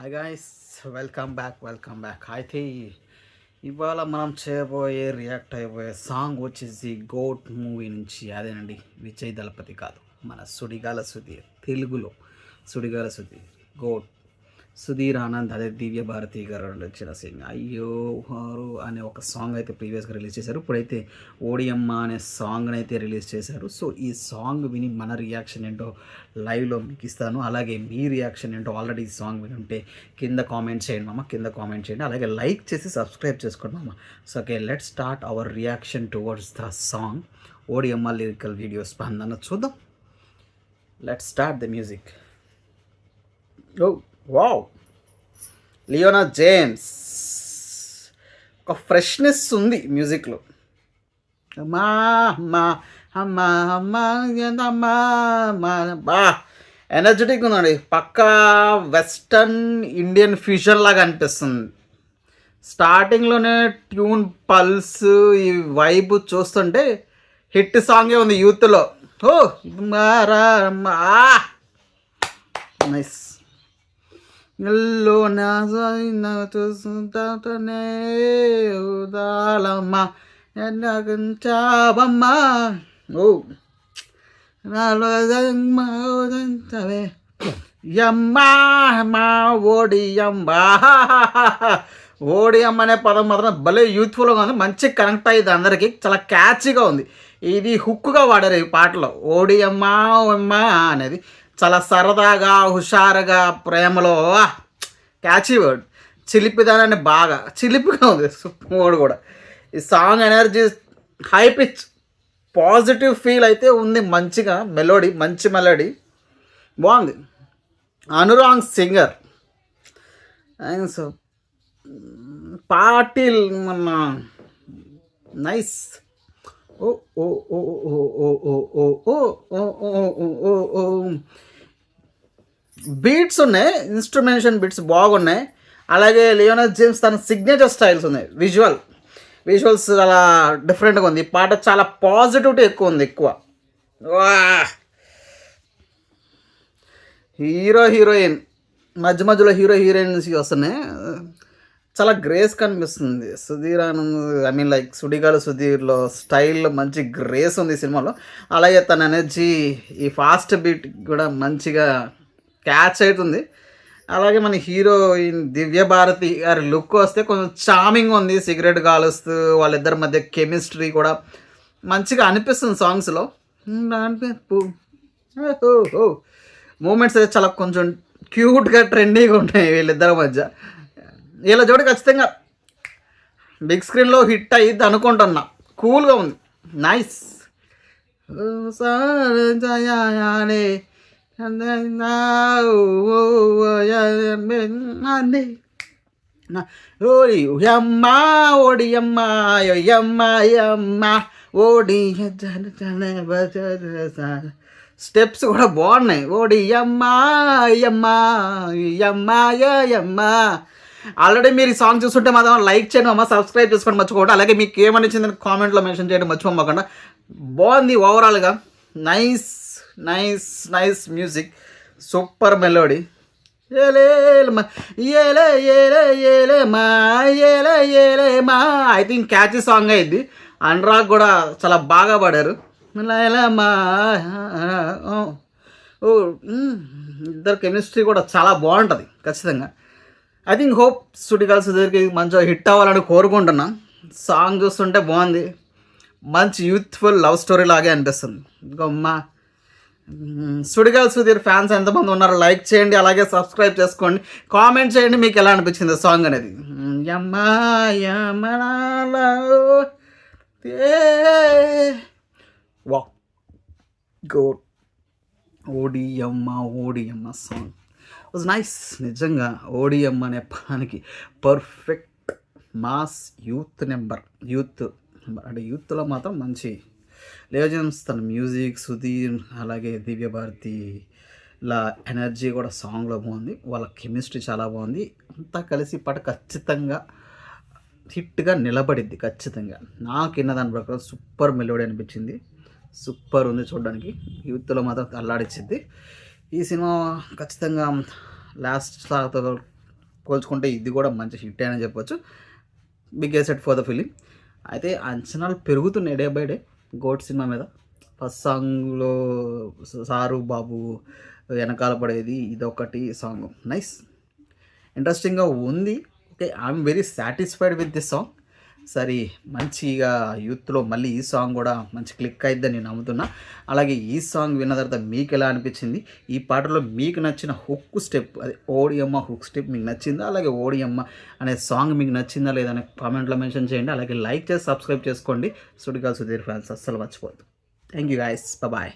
Hi guys, welcome back. అయితే ఇవాళ మనం చేయబోయే రియాక్ట్ అయిపోయే సాంగ్ వచ్చేసి గోట్ మూవీ నుంచి. అదేనండి, విజయ్ దళపతి కాదు, మన సుడిగాల సుధీర్. తెలుగులో సుడిగాల సుధీర్, గోట్ సుధీర్ ఆనంద్, అదే దివ్య భారతి గారు వచ్చిన సింగ్ అయ్యో హారు అనే ఒక సాంగ్ అయితే ప్రీవియస్గా రిలీజ్ చేశారు. ఇప్పుడైతే ఓడియమ్మ అనే సాంగ్ని అయితే రిలీజ్ చేశారు. సో ఈ సాంగ్ విని మన రియాక్షన్ ఏంటో లైవ్లో మీకు ఇస్తాను. అలాగే మీ రియాక్షన్ ఏంటో ఆల్రెడీ ఈ సాంగ్ విని ఉంటే కింద కామెంట్ చేయండి మామ, కింద కామెంట్ చేయండి. అలాగే లైక్ చేసి సబ్స్క్రైబ్ చేసుకోండి మామ. So okay, let start our reaction towards the song. Odiyamma lyrical video స్పందన చూద్దాం. Let start the music. Oh wow, Leon James, ఒక ఫ్రెష్నెస్ ఉంది మ్యూజిక్లో. అమ్మా అమ్మా అమ్మా అమ్మా అమ్మా అమ్మా, బా ఎనర్జెటిక్ ఉందండి. పక్కా వెస్టర్న్ ఇండియన్ ఫ్యూజన్ లాగా అనిపిస్తుంది. స్టార్టింగ్లోనే ట్యూన్, పల్స్, ఈ వైబ్ చూస్తుంటే హిట్ సాంగే ఉంది యూత్లో. ఓ మారా నైస్. ఎల్లో నా చూస్తుంటే ఉదాలమ్మా చావమ్మా. ఓ నాలుగవే యమ్మా మా ఓడియమ్మా. ఓడియమ్మ అనే పదం మాత్రం భలే యూత్ఫుల్గా ఉంది, మంచి కనెక్ట్ అయ్యింది అందరికీ, చాలా క్యాచీగా ఉంది. ఇది హుక్కుగా వాడారు ఈ పాటలో. ఓడియమ్మా అమ్మా అనేది చాలా సరదాగా, హుషారుగా, ప్రేమలో క్యాచీ వర్డ్. చిలిపిదానాన్ని బాగా చిలిపిగా ఉంది వర్డ్ కూడా. ఈ song energy, high pitch, positive feel అయితే ఉంది. మంచిగా మెలోడీ, మంచి మెలోడీ బాగుంది. Anurag singer and so Patil మన నైస్. ఓ ఓ ఓ ఓ ఓ ఓ ఓ ఓ ఓ ఓ బీట్స్ ఉన్నాయి, ఇన్స్ట్రుమెంటేషన్ బీట్స్ బాగున్నాయి. అలాగే లియోనా జేమ్స్ తన సిగ్నేచర్ స్టైల్స్ ఉన్నాయి. విజువల్స్ అలా డిఫరెంట్గా ఉంది. ఈ పాట చాలా పాజిటివిటీ ఎక్కువ ఉంది, ఎక్కువ. వా హీరోయిన్ మధ్యలో హీరోయిన్స్ వస్తున్నాయి. చాలా గ్రేస్ కనిపిస్తుంది Sudheer Anand. I mean like Sudigali సుధీర్లో స్టైల్లో మంచి గ్రేస్ ఉంది సినిమాలో. అలాగే తన ఎనర్జీ, ఈ ఫాస్ట్ బీట్ కూడా మంచిగా క్యాచ్ అవుతుంది. అలాగే మన హీరోయిన్ దివ్య భారతి గారి లుక్ వస్తే కొంచెం చామింగ్ ఉంది. సిగరెట్ కాలుస్తూ వాళ్ళిద్దరి మధ్య కెమిస్ట్రీ కూడా మంచిగా అనిపిస్తుంది సాంగ్స్లో. మూమెంట్స్ అయితే చాలా కొంచెం క్యూట్గా, ట్రెండీగా ఉంటాయి వీళ్ళిద్దరి మధ్య. వీళ్ళ జోడి ఖచ్చితంగా బిగ్ స్క్రీన్లో హిట్ అయ్యిద్ది అనుకుంటున్నా. కూల్గా ఉంది, నైస్. ఓడియమ్మా ఓడియమ్మా యమ్మా ఓడి. స్టెప్స్ కూడా బాగున్నాయి. ఓడియమ్మా యమ్మా యమ్మా. ఆల్రెడీ మీరు ఈ సాంగ్ చూస్తుంటే మాత్రం లైక్ చేయండి అమ్మ, సబ్స్క్రైబ్ చేసుకోండి మర్చిపోకుండా. అలాగే మీకు ఏమనిచ్చిందని కామెంట్లో మెన్షన్ చేయడం మర్చిపోకుండా. బాగుంది ఓవరాల్గా. Nice nice nice music, super melody. I think catchy song అయింది. అనురాగ్ కూడా చాలా బాగా పాడారు. ఇద్దరు కెమిస్ట్రీ కూడా చాలా బాగుంటుంది ఖచ్చితంగా. ఐ థింక్ హోప్ సుడిగాల్ సుధీర్కి మంచిగా హిట్ అవ్వాలని కోరుకుంటున్నాం. సాంగ్ చూస్తుంటే బాగుంది, మంచి యూత్ఫుల్ లవ్ స్టోరీ లాగే అనిపిస్తుంది. ఇంకమ్మా సుడిగాల్ సుధీర్ ఫ్యాన్స్ ఎంతమంది ఉన్నారో లైక్ చేయండి, అలాగే సబ్స్క్రైబ్ చేసుకోండి, కామెంట్ చేయండి మీకు ఎలా అనిపించింది సాంగ్ అనేది. వా good. Odiyamma song was nice. నిజంగా ఓడియమ్మ అనే పదానికి పర్ఫెక్ట్ మాస్ యూత్ నెంబర్. అంటే యూత్లో మాత్రం మంచి లేజెండ్స్. తన మ్యూజిక్, సుధీర్ అలాగే దివ్య భారతి లా ఎనర్జీ కూడా సాంగ్లో బాగుంది. వాళ్ళ కెమిస్ట్రీ చాలా బాగుంది. అంతా కలిసి పాట ఖచ్చితంగా హిట్గా నిలబడిద్ది ఖచ్చితంగా. నాకు విన్న దాని ప్రకారం సూపర్ మెలోడీ అనిపించింది. సూపర్ ఉంది చూడడానికి, యూత్లో మాత్రం అల్లాడిచ్చింది ఈ సినిమా. ఖచ్చితంగా లాస్ట్ పోల్చుకుంటే ఇది కూడా మంచి హిట్ అని చెప్పొచ్చు. Big asset for the film. అయితే అంచనాలు పెరుగుతున్నాయి డే బై డే గోట్ సినిమా మీద. ఫస్ట్ సాంగ్లో సారు బాబు వెనకాల పడేది ఇదొకటి సాంగ్ నైస్ ఇంట్రెస్టింగ్గా ఉంది. Okay, I'm very satisfied with this song. సరే, మంచిగా యూత్లో మళ్ళీ ఈ సాంగ్ కూడా మంచి క్లిక్ అయిద్దని నేను నమ్ముతున్నా. అలాగే ఈ సాంగ్ విన్న తర్వాత మీకు ఎలా అనిపించింది, ఈ పాటలో మీకు నచ్చిన హుక్ స్టెప్, అది ఓడియమ్మ హుక్ స్టెప్ మీకు నచ్చిందా, అలాగే ఓడియమ్మ అనే సాంగ్ మీకు నచ్చిందా లేదా అని కామెంట్లో మెన్షన్ చేయండి. అలాగే లైక్ చేసి సబ్స్క్రైబ్ చేసుకోండి. సుడిగాలి సుధీర్ ఫ్యాన్స్ అస్సలు మర్చిపోద్దు. Thank you guys, bye.